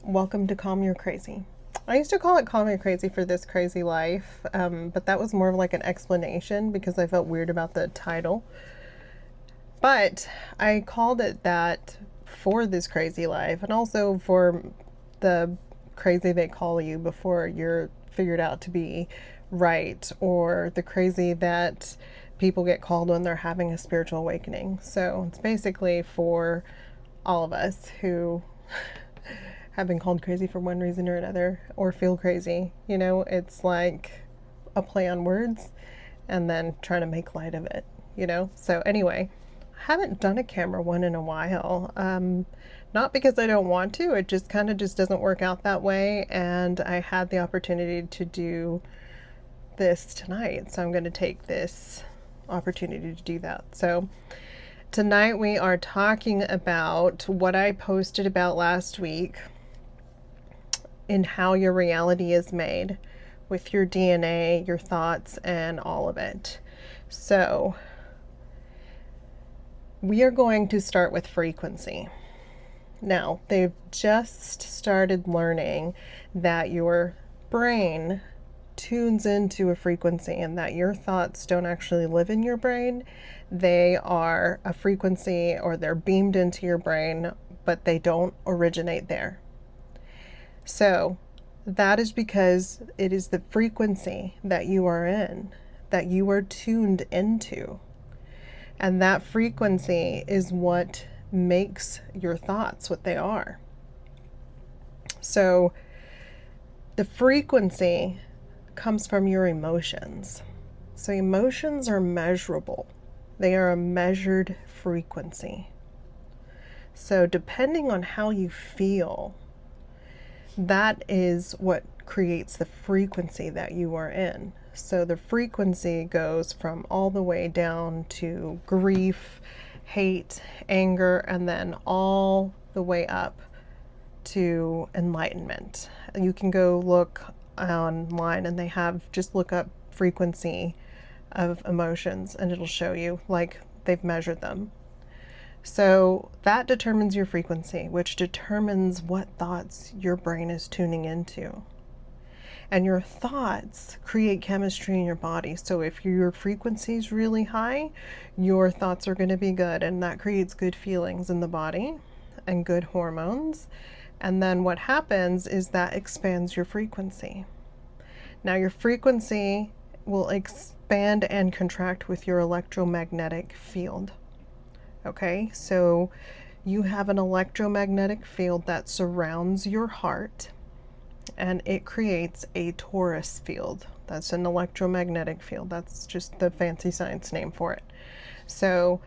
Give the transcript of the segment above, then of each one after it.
Welcome to Calm Your Crazy. I used to call it Calm Your Crazy for this crazy life, but that was more of like an explanation because I felt weird about the title. But I called it that for this crazy life and also for the crazy they call you before you're figured out to be right, or the crazy that people get called when they're having a spiritual awakening. So it's basically for all of us who have been called crazy for one reason or another, or feel crazy. You know, it's like a play on words and then trying to make light of it, you know? So anyway, I haven't done a camera one in a while. Not because I don't want to, it just kind of just doesn't work out that way. And I had the opportunity to do this tonight, so I'm going to take this opportunity to do that. So tonight we are talking about what I posted about last week in how your reality is made with your DNA, your thoughts, and all of it. So we are going to start with frequency. Now, they've just started learning that your brain tunes into a frequency and that your thoughts don't actually live in your brain. They are a frequency, or they're beamed into your brain, but they don't originate there. So that is because it is the frequency that you are in, that you are tuned into. And that frequency is what makes your thoughts what they are. So the frequency comes from your emotions. So emotions are measurable. They are a measured frequency. So depending on how you feel, that is what creates the frequency that you are in. So the frequency goes from all the way down to grief, hate, anger, and then all the way up to enlightenment. You can go look online and they have, just look up frequency of emotions and it'll show you, like, they've measured them. So that determines your frequency, which determines what thoughts your brain is tuning into. And your thoughts create chemistry in your body. So if your frequency is really high, your thoughts are going to be good, and that creates good feelings in the body and good hormones. And then what happens is that expands your frequency. Now your frequency will expand and contract with your electromagnetic field. Okay, so you have an electromagnetic field that surrounds your heart, and it creates a torus field. That's an electromagnetic field. That's just the fancy science name for it. So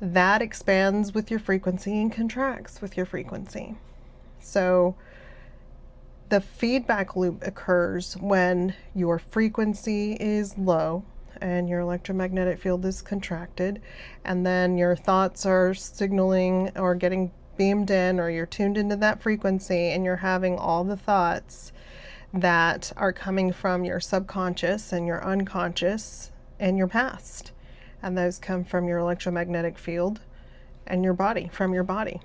that expands with your frequency and contracts with your frequency. So the feedback loop occurs when your frequency is low and your electromagnetic field is contracted, and then your thoughts are signaling or getting beamed in, or you're tuned into that frequency and you're having all the thoughts that are coming from your subconscious and your unconscious and your past. And those come from your electromagnetic field and your body, from your body.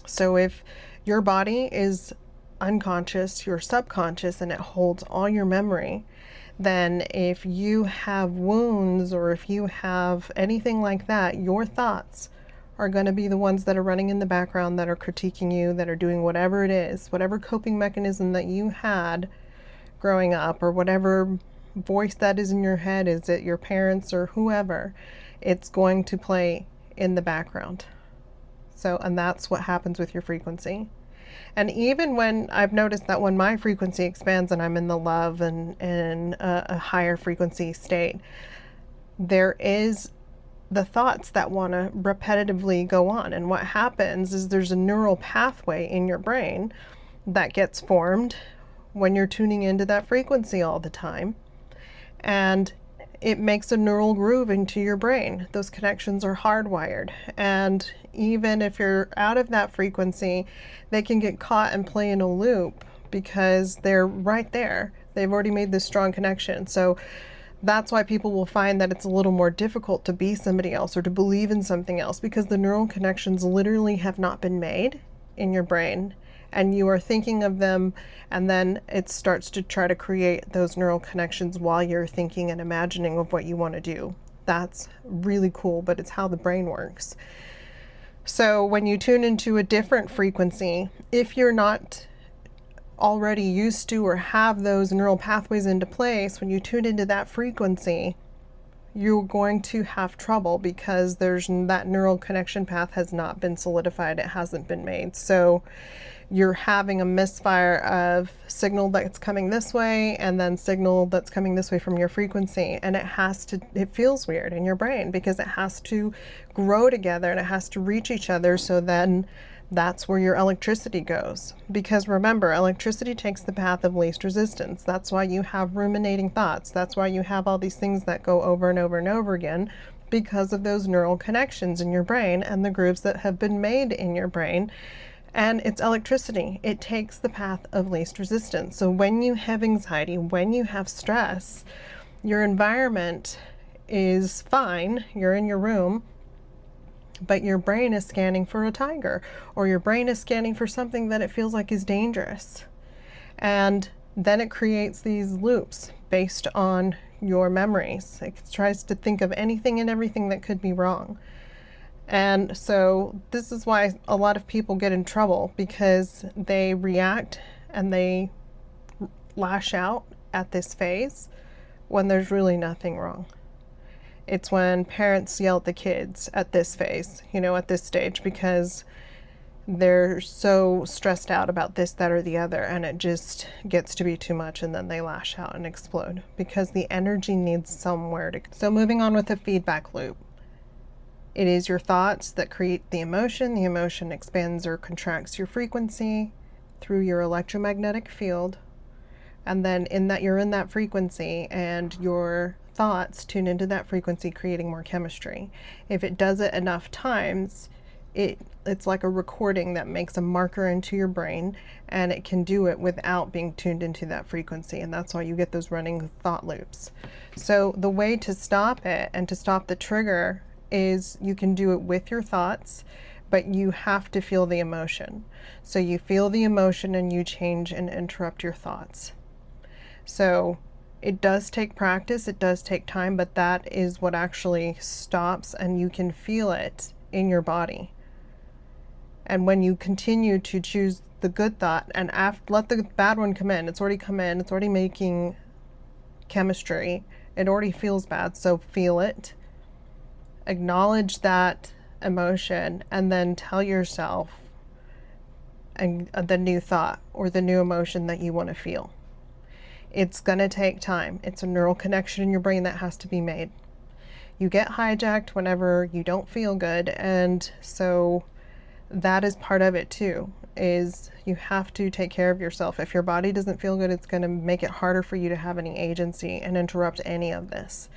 So if your body is unconscious, your subconscious, and it holds all your memory, then if you have wounds or if you have anything like that, your thoughts are going to be the ones that are running in the background, that are critiquing you, that are doing whatever it is, whatever coping mechanism that you had growing up, or whatever voice that is in your head, is it your parents or whoever, it's going to play in the background. So, and that's what happens with your frequency. And even when I've noticed that when my frequency expands and I'm in the love and in a higher frequency state, there is the thoughts that want to repetitively go on. And what happens is there's a neural pathway in your brain that gets formed when you're tuning into that frequency all the time. And it makes a neural groove into your brain. Those connections are hardwired. And even if you're out of that frequency, they can get caught and play in a loop because they're right there. They've already made this strong connection. So that's why people will find that it's a little more difficult to be somebody else or to believe in something else, because the neural connections literally have not been made in your brain, and you are thinking of them, and then it starts to try to create those neural connections while you're thinking and imagining of what you want to do. That's really cool, but it's how the brain works. So when you tune into a different frequency, if you're not already used to or have those neural pathways into place, when you tune into that frequency, you're going to have trouble because that neural connection path has not been solidified. It hasn't been made. So you're having a misfire of signal that's coming this way and then signal that's coming this way from your frequency. And it feels weird in your brain because it has to grow together and it has to reach each other. So then that's where your electricity goes. Because remember, electricity takes the path of least resistance. That's why you have ruminating thoughts. That's why you have all these things that go over and over and over again, because of those neural connections in your brain and the grooves that have been made in your brain. And it's electricity. It takes the path of least resistance. So when you have anxiety, when you have stress, your environment is fine. You're in your room, but your brain is scanning for a tiger, or your brain is scanning for something that it feels like is dangerous. And then it creates these loops based on your memories. It tries to think of anything and everything that could be wrong. And so this is why a lot of people get in trouble, because they react and they lash out at this phase when there's really nothing wrong. It's when parents yell at the kids at this phase, at this stage, because they're so stressed out about this, that, or the other, and it just gets to be too much, and then they lash out and explode because the energy needs somewhere to go. So moving on with the feedback loop. It is your thoughts that create the emotion. The emotion expands or contracts your frequency through your electromagnetic field. And then you're in that frequency, and your thoughts tune into that frequency, creating more chemistry. If it does it enough times, it's like a recording that makes a marker into your brain, and it can do it without being tuned into that frequency. And that's why you get those running thought loops. So the way to stop it and to stop the trigger is you can do it with your thoughts, but you have to feel the emotion. So you feel the emotion and you change and interrupt your thoughts. So it does take practice, it does take time, but that is what actually stops, and you can feel it in your body. And when you continue to choose the good thought and let the bad one come in, it's already come in, it's already making chemistry, it already feels bad, so feel it, acknowledge that emotion, and then tell yourself the new thought or the new emotion that you want to feel. It's going to take time. It's a neural connection in your brain that has to be made. You get hijacked whenever you don't feel good, and so that is part of it too, is you have to take care of yourself. If your body doesn't feel good, it's going to make it harder for you to have any agency and interrupt any of this.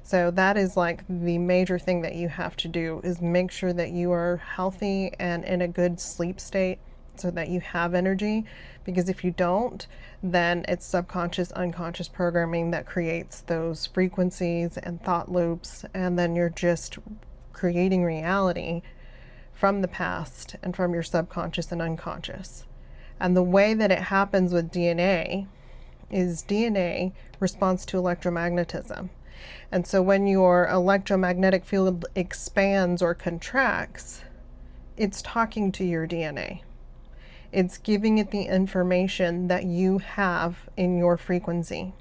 So that is like the major thing that you have to do, is make sure that you are healthy and in a good sleep state so that you have energy. Because if you don't, then it's subconscious, unconscious programming that creates those frequencies and thought loops, and then you're just creating reality from the past and from your subconscious and unconscious. And the way that it happens with DNA is DNA responds to electromagnetism. And so when your electromagnetic field expands or contracts, it's talking to your DNA. It's giving it the information that you have in your frequency.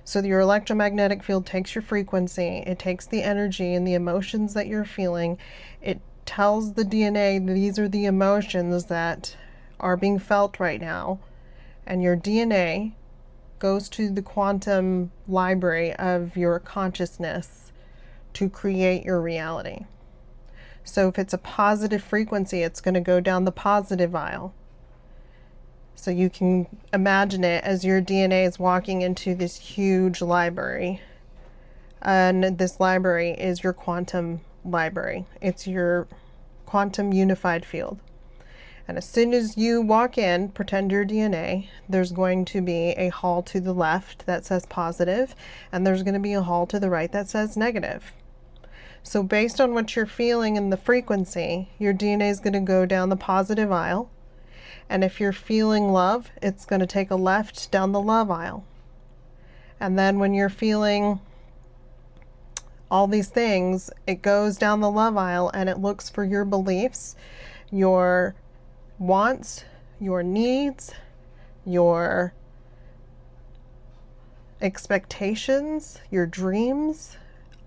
So your electromagnetic field takes your frequency, it takes the energy and the emotions that you're feeling, it tells the DNA these are the emotions that are being felt right now, and your DNA goes to the quantum library of your consciousness to create your reality. So if it's a positive frequency, it's going to go down the positive aisle. So you can imagine it as your DNA is walking into this huge library. And this library is your quantum library. It's your quantum unified field. And as soon as you walk in, pretend your DNA, there's going to be a hall to the left that says positive, and there's going to be a hall to the right that says negative. So based on what you're feeling in the frequency, your DNA is going to go down the positive aisle, And if you're feeling love, it's going to take a left down the love aisle. And then when you're feeling all these things, it goes down the love aisle and it looks for your beliefs, your wants, your needs, your expectations, your dreams.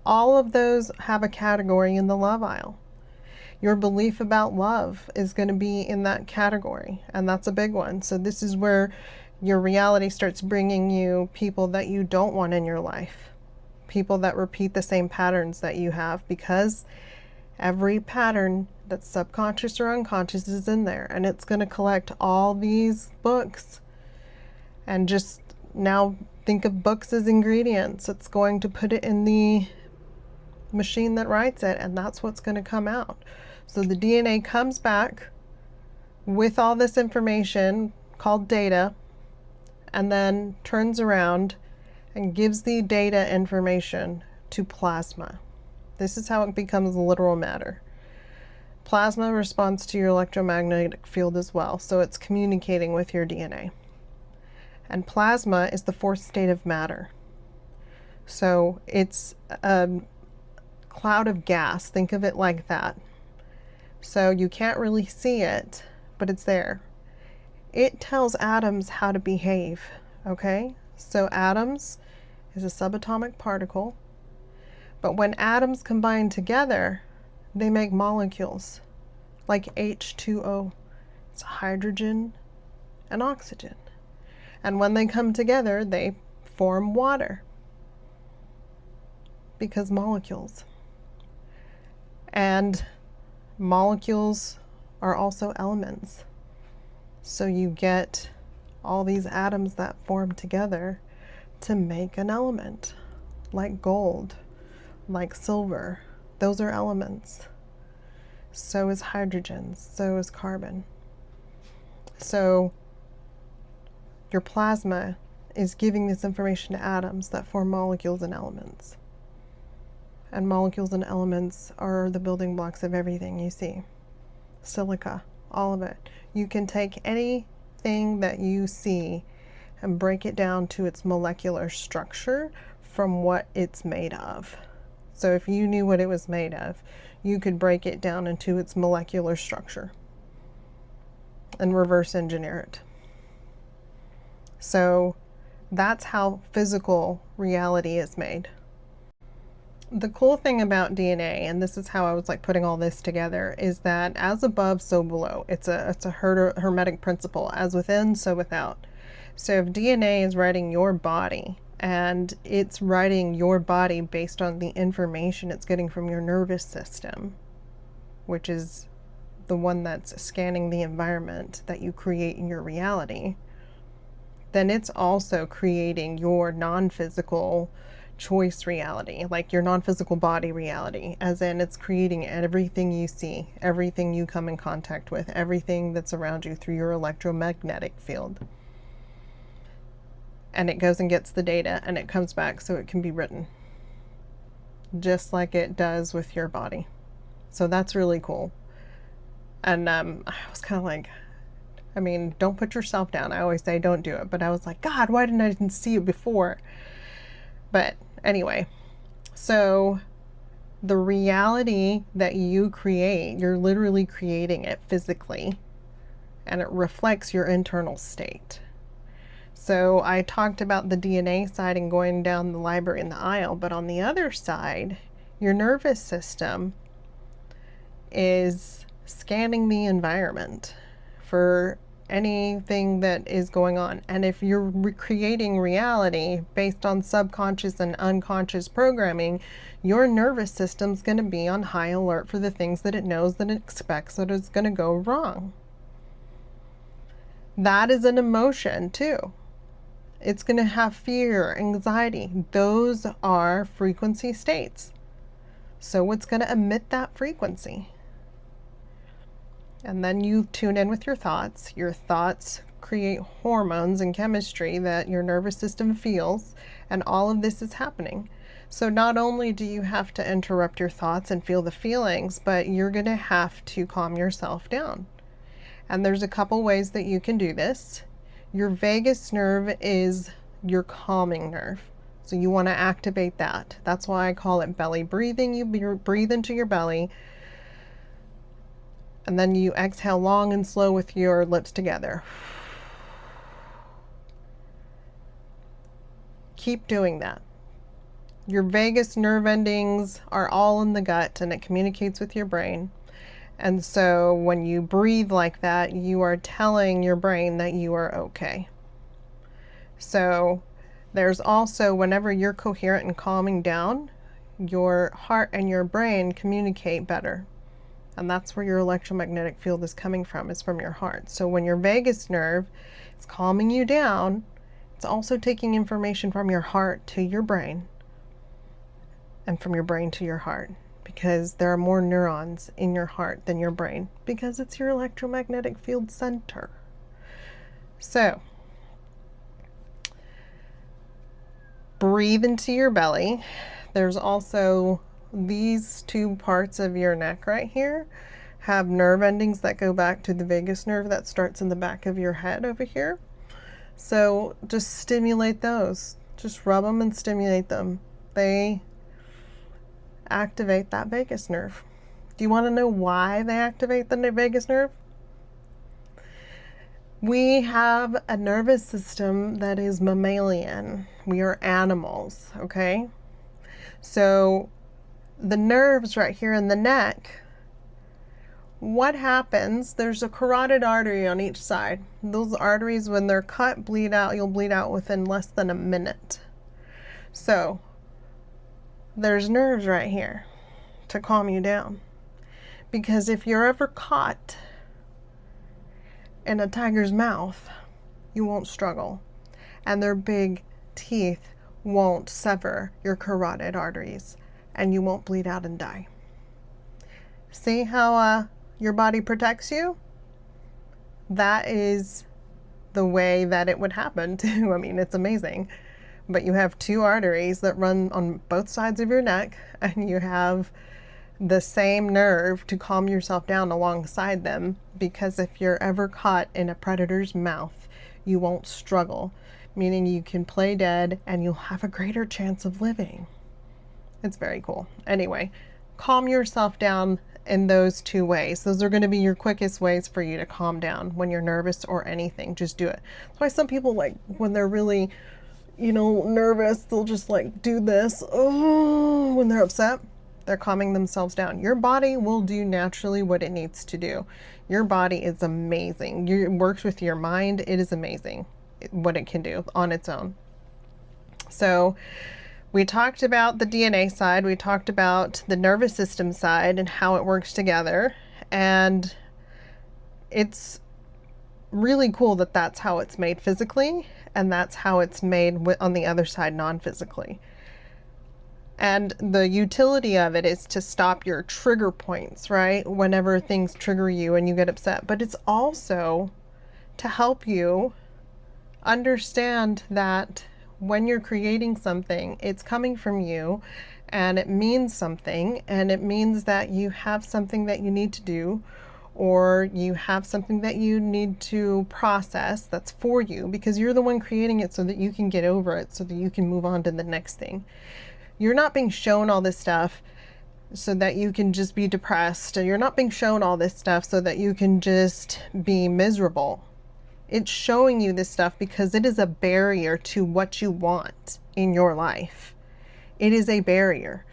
All of those have a category in the love aisle. Your belief about love is going to be in that category, and that's a big one. So this is where your reality starts bringing you people that you don't want in your life, people that repeat the same patterns that you have, because every pattern that's subconscious or unconscious is in there, and it's going to collect all these books. And just now think of books as ingredients. It's going to put it in the machine that writes it, and that's what's going to come out. So the DNA comes back with all this information called data, and then turns around and gives the data information to plasma. This is how it becomes literal matter. Plasma responds to your electromagnetic field as well, so it's communicating with your DNA. And plasma is the fourth state of matter. So it's a cloud of gas. Think of it like that. So you can't really see it, but it's there. It tells atoms how to behave, okay? So atoms is a subatomic particle, but when atoms combine together, they make molecules, like H2O. It's hydrogen and oxygen. And when they come together, they form water, because molecules. And molecules are also elements. So you get all these atoms that form together to make an element, like gold, like silver. Those are elements. So is hydrogen, so is carbon. So your plasma is giving this information to atoms that form molecules and elements. And molecules and elements are the building blocks of everything you see. Silica, all of it. You can take anything that you see and break it down to its molecular structure from what it's made of. So if you knew what it was made of, you could break it down into its molecular structure and reverse engineer it. So that's how physical reality is made. The cool thing about DNA, and this is how I was like putting all this together, is that as above, so below. It's a hermetic principle, as within, so without. So if DNA is writing your body, and it's writing your body based on the information it's getting from your nervous system, which is the one that's scanning the environment that you create in your reality, then it's also creating your non-physical choice reality, like your non-physical body reality, as in it's creating everything you see, everything you come in contact with, everything that's around you through your electromagnetic field. And it goes and gets the data and it comes back so it can be written, just like it does with your body. So that's really cool. And I was kind of like, I mean, don't put yourself down. I always say don't do it, but I was like, God, why didn't I see it before? But anyway, so the reality that you create, you're literally creating it physically, and it reflects your internal state. So I talked about the DNA side and going down the library in the aisle, but on the other side, your nervous system is scanning the environment for anything that is going on. And if you're creating reality based on subconscious and unconscious programming, your nervous system's going to be on high alert for the things that it knows that it expects that is going to go wrong. That is an emotion too. It's going to have fear, anxiety. Those are frequency states. So it's going to emit that frequency. And then you tune in with your thoughts. Your thoughts create hormones and chemistry that your nervous system feels, and all of this is happening. So not only do you have to interrupt your thoughts and feel the feelings, but you're going to have to calm yourself down. And there's a couple ways that you can do this. Your vagus nerve is your calming nerve. So you want to activate that. That's why I call it belly breathing. You breathe into your belly, and then you exhale long and slow with your lips together. Keep doing that. Your vagus nerve endings are all in the gut, and it communicates with your brain. And so when you breathe like that, you are telling your brain that you are okay. So there's also, whenever you're coherent and calming down, your heart and your brain communicate better. And that's where your electromagnetic field is coming from, is from your heart. So when your vagus nerve is calming you down, it's also taking information from your heart to your brain, and from your brain to your heart, because there are more neurons in your heart than your brain, because it's your electromagnetic field center. So breathe into your belly. There's also these two parts of your neck right here have nerve endings that go back to the vagus nerve that starts in the back of your head over here. So just stimulate those. Just rub them and stimulate them. They activate that vagus nerve. Do you want to know why they activate the vagus nerve? We have a nervous system that is mammalian. We are animals, okay? So the nerves right here in the neck, what happens, there's a carotid artery on each side. Those arteries, when they're cut, bleed out. You'll bleed out within less than a minute. So there's nerves right here to calm you down. Because if you're ever caught in a tiger's mouth, you won't struggle. And their big teeth won't sever your carotid arteries, and you won't bleed out and die. See how your body protects you? That is the way that it would happen too. I mean, it's amazing. But you have two arteries that run on both sides of your neck, and you have the same nerve to calm yourself down alongside them, because if you're ever caught in a predator's mouth, you won't struggle, meaning you can play dead and you'll have a greater chance of living. It's very cool. Anyway, calm yourself down in those two ways. Those are going to be your quickest ways for you to calm down when you're nervous or anything. Just do it. That's why some people, like, when they're really, nervous, they'll just like do this. Oh, when they're upset, they're calming themselves down. Your body will do naturally what it needs to do. Your body is amazing. It works with your mind. It is amazing what it can do on its own. So we talked about the DNA side. We talked about the nervous system side and how it works together. And it's really cool that that's how it's made physically, and that's how it's made on the other side non-physically. And the utility of it is to stop your trigger points, right? Whenever things trigger you and you get upset. But it's also to help you understand that when you're creating something, it's coming from you, and it means something, and it means that you have something that you need to do, or you have something that you need to process that's for you, because you're the one creating it so that you can get over it, so that you can move on to the next thing. You're not being shown all this stuff so that you can just be depressed. You're not being shown all this stuff so that you can just be miserable. It's showing you this stuff because it is a barrier to what you want in your life. It is a barrier.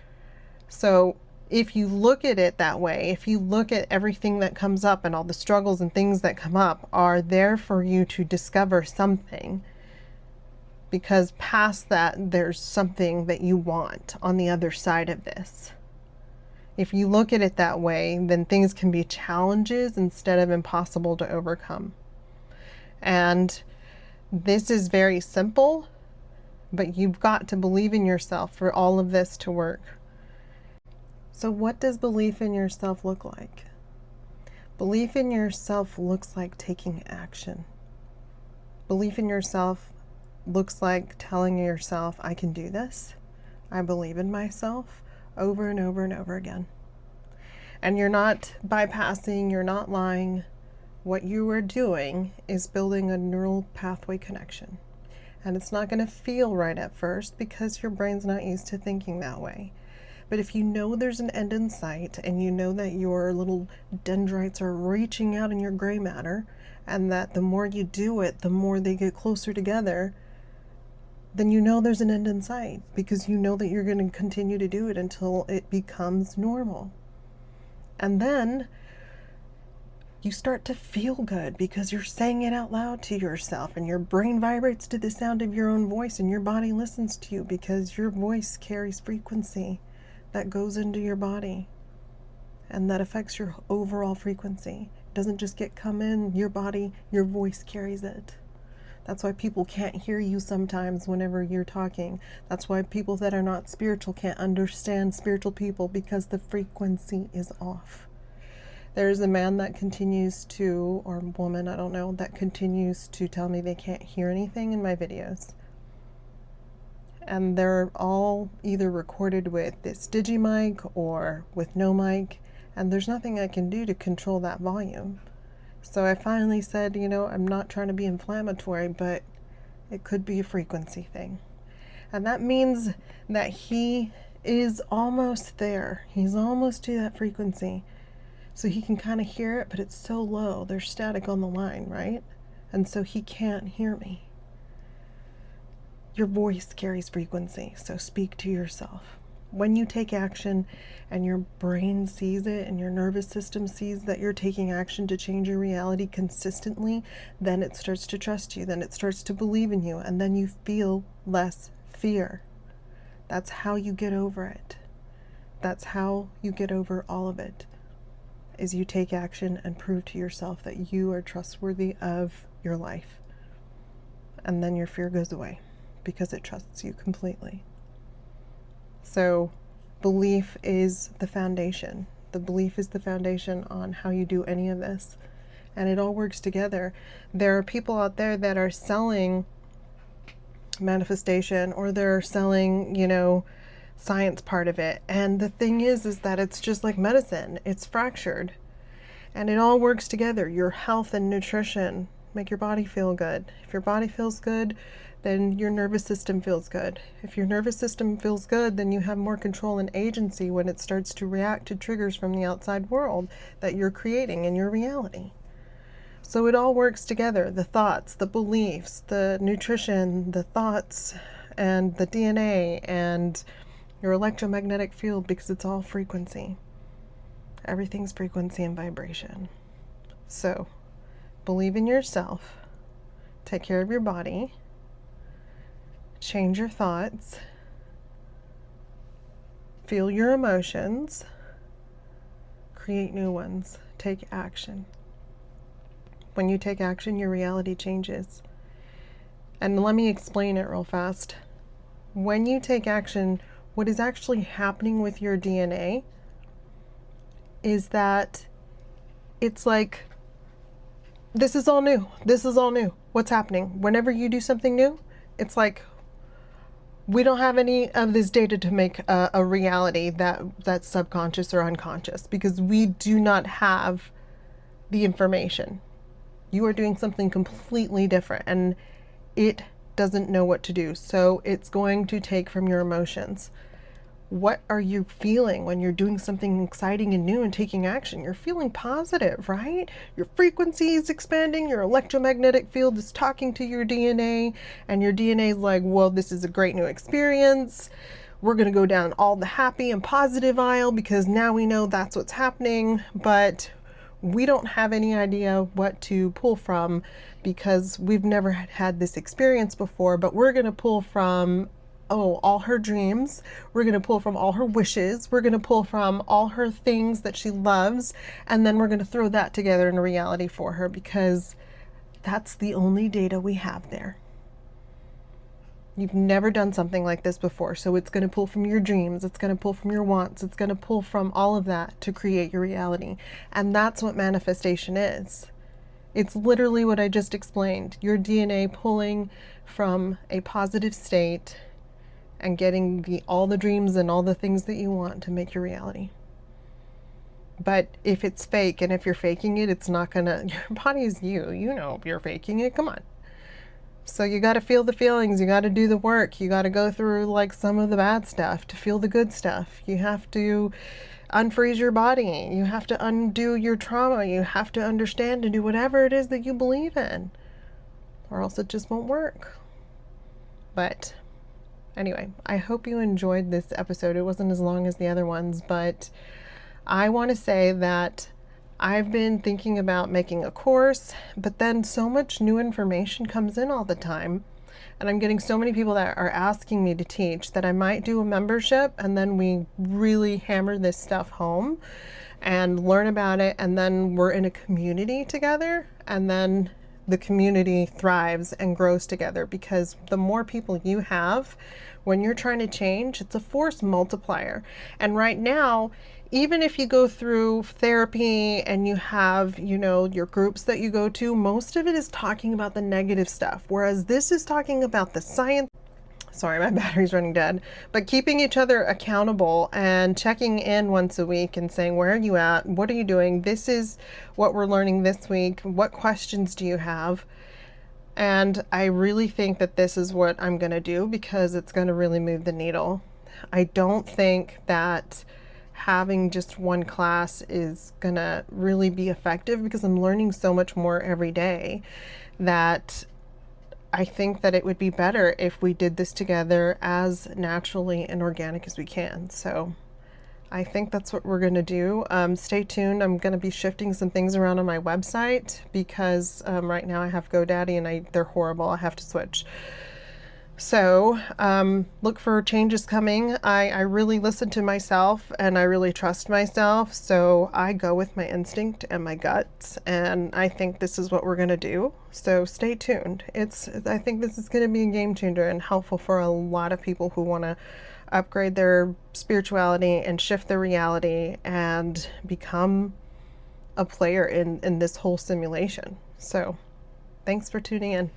So if you look at it that way, if you look at everything that comes up and all the struggles and things that come up are there for you to discover something, because past that, there's something that you want on the other side of this. If you look at it that way, then things can be challenges instead of impossible to overcome. And this is very simple, but you've got to believe in yourself for all of this to work. So what does belief in yourself look like? Belief in yourself looks like taking action. Belief in yourself looks like telling yourself, I can do this. I believe in myself, over and over and over again. And you're not bypassing, you're not lying. what you are doing is building a neural pathway connection. And it's not going to feel right at first because your brain's not used to thinking that way. But if you know there's an end in sight, and you know that your little dendrites are reaching out in your gray matter, and that the more you do it, the more they get closer together, then you know there's an end in sight, because you know that you're going to continue to do it until it becomes normal. And then you start to feel good because you're saying it out loud to yourself, and your brain vibrates to the sound of your own voice, and your body listens to you because your voice carries frequency that goes into your body, and that affects your overall frequency. It doesn't just come in your body, your voice carries it. That's why people can't hear you sometimes whenever you're talking. That's why people that are not spiritual can't understand spiritual people, because the frequency is off. There's a man that continues to, or woman, I don't know, that continues to tell me they can't hear anything in my videos. And they're all either recorded with this digimic or with no mic, and there's nothing I can do to control that volume. So I finally said, I'm not trying to be inflammatory, but it could be a frequency thing. And that means that he is almost there. He's almost to that frequency. So he can kind of hear it, but it's so low. There's static on the line, right? And so he can't hear me. Your voice carries frequency, so speak to yourself. When you take action and your brain sees it and your nervous system sees that you're taking action to change your reality consistently, then it starts to trust you, then it starts to believe in you, and then you feel less fear. That's how you get over it. That's how you get over all of it, is you take action and prove to yourself that you are trustworthy of your life. And then your fear goes away, because it trusts you completely. So belief is the foundation. The belief is the foundation on how you do any of this. And it all works together. There are people out there that are selling manifestation, or they're selling, science part of it. And the thing is that it's just like medicine. It's fractured. And it all works together. Your health and nutrition make your body feel good. If your body feels good, then your nervous system feels good. If your nervous system feels good, then you have more control and agency when it starts to react to triggers from the outside world that you're creating in your reality. So it all works together. The thoughts, the beliefs, the nutrition, the thoughts, and the DNA, and your electromagnetic field, because it's all frequency. Everything's frequency and vibration. So believe in yourself. Take care of your body. Change your thoughts. Feel your emotions. Create new ones. Take action. When you take action, your reality changes. And let me explain it real fast. When you take action, what is actually happening with your DNA is that it's like, this is all new. This is all new. What's happening? Whenever you do something new, it's like, we don't have any of this data to make a reality that's subconscious or unconscious, because we do not have the information. You are doing something completely different, and it doesn't know what to do. So it's going to take from your emotions. What are you feeling when you're doing something exciting and new and taking action? You're feeling positive, right? Your frequency is expanding, your electromagnetic field is talking to your DNA, and your DNA is like, well, this is a great new experience. We're going to go down all the happy and positive aisle, because now we know that's what's happening, but we don't have any idea what to pull from, because we've never had this experience before. But we're going to pull from all her dreams. We're going to pull from all her wishes. We're going to pull from all her things that she loves. And then we're going to throw that together in a reality for her, because that's the only data we have there. You've never done something like this before. So it's going to pull from your dreams. It's going to pull from your wants. It's going to pull from all of that to create your reality. And that's what manifestation is. It's literally what I just explained. Your DNA pulling from a positive state and getting all the dreams and all the things that you want to make your reality. But if it's fake and if you're faking it, it's not gonna, your body is you. You know if you're faking it, come on. So you got to feel the feelings, you got to do the work, you got to go through like some of the bad stuff to feel the good stuff. You have to unfreeze your body, you have to undo your trauma, you have to understand and do whatever it is that you believe in, or else it just won't work. But anyway, I hope you enjoyed this episode. It wasn't as long as the other ones, but I want to say that I've been thinking about making a course, but then so much new information comes in all the time. And I'm getting so many people that are asking me to teach that I might do a membership, and then we really hammer this stuff home and learn about it. And then we're in a community together, and then the community thrives and grows together, because the more people you have when you're trying to change, it's a force multiplier. And right now, even if you go through therapy and you have, you know, your groups that you go to, most of it is talking about the negative stuff, whereas this is talking about the science. Sorry, my battery's running dead. But keeping each other accountable and checking in once a week and saying, where are you at? What are you doing? This is what we're learning this week. What questions do you have? And I really think that this is what I'm going to do, because it's going to really move the needle. I don't think that having just one class is going to really be effective, because I'm learning so much more every day that I think that it would be better if we did this together as naturally and organic as we can. So I think that's what we're going to do. Stay tuned. I'm going to be shifting some things around on my website, because right now I have GoDaddy and they're horrible. I have to switch. So look for changes coming. I really listen to myself and I really trust myself. So I go with my instinct and my guts. And I think this is what we're going to do. So stay tuned. I think this is going to be a game changer and helpful for a lot of people who want to upgrade their spirituality and shift their reality and become a player in this whole simulation. So thanks for tuning in.